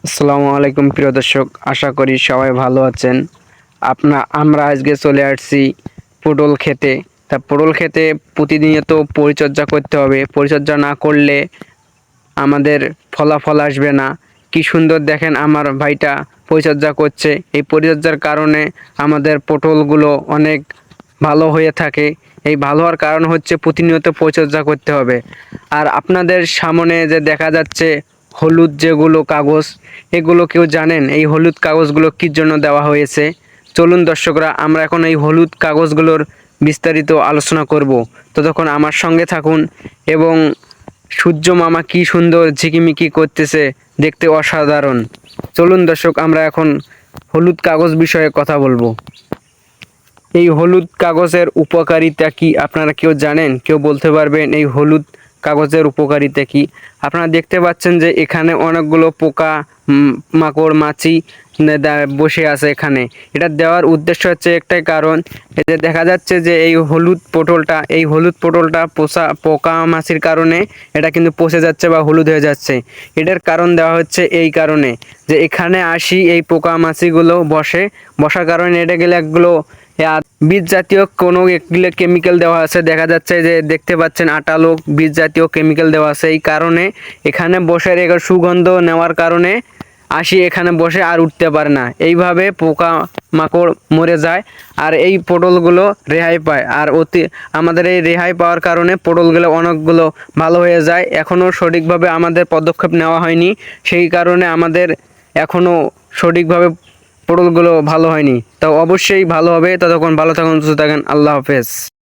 আসসালামু আলাইকুম প্রিয় দর্শক, আশা করি সবাই ভালো আছেন। আমরা আজকে চলে আসছি পটল খেতে। তা পটল খেতে প্রতিনিয়ত পরিচর্যা করতে হবে। পরিচর্যা না করলে আমাদের ফলাফল আসবে না। কি সুন্দর দেখেন আমার ভাইটা পরিচর্যা করছে। এই পরিচর্যার কারণে আমাদের পটলগুলো অনেক ভালো হয়ে থাকে। এই ভালো হওয়ার কারণ হচ্ছে প্রতিনিয়ত পরিচর্যা করতে হবে। আর আপনাদের সামনে যে দেখা যাচ্ছে হলুদ যেগুলো কাগজ, এগুলো কেউ জানেন এই হলুদ কাগজগুলো কির জন্য দেওয়া হয়েছে? চলুন দর্শকরা, আমরা এখন এই হলুদ কাগজগুলোর বিস্তারিত আলোচনা করব। ততক্ষণ আমার সঙ্গে থাকুন। এবং সূর্য মামা কি সুন্দর ঝিকিমিকি করতেছে, দেখতে অসাধারণ। চলুন দর্শক, আমরা এখন হলুদ কাগজ বিষয়ে কথা বলবো। এই হলুদ কাগজের উপকারিতা কি আপনারা কেউ জানেন? কেউ বলতে পারবেন এই হলুদ কাগজের উপকারিতা কি? আপনারা দেখতে পাচ্ছেন যে এখানে অনেকগুলো পোকা, মাকড়, মাছি বসে আছে এখানে। এটা দেওয়ার উদ্দেশ্য হচ্ছে একটাই কারণ, এই যে দেখা যাচ্ছে যে এই হলুদ পটলটা পোকা মাছির কারণে এটা কিন্তু পচে যাচ্ছে বা হলুদ হয়ে যাচ্ছে। এটার কারণ দেওয়া হচ্ছে এই কারণে যে এখানে আসি এই পোকা মাছিগুলো বসার কারণে এটা গেলে একগুলো বীজ জাতীয় কোনো এগুলো কেমিক্যাল দেওয়া আছে। দেখা যাচ্ছে যে দেখতে পাচ্ছেন আটালো বীজ জাতীয় কেমিক্যাল দেওয়া আছে। এই কারণে এখানে বসে সুগন্ধ নেওয়ার কারণে আসি এখানে বসে আর উঠতে পারে না। এইভাবে পোকা মাকড় মরে যায় আর এই পটলগুলো রেহাই পায়। আর আমাদের এই রেহাই পাওয়ার কারণে পটলগুলো অনেকগুলো ভালো হয়ে যায়। এখনও সঠিকভাবে আমাদের পদক্ষেপ নেওয়া হয়নি, সেই কারণে আমাদের এখনও সঠিকভাবে পটলগুলো ভালো হয়নি। তো অবশ্যই ভালো হবে। ততক্ষণ ভালো থাকুন, সুস্থ থাকেন। আল্লাহ হাফেজ।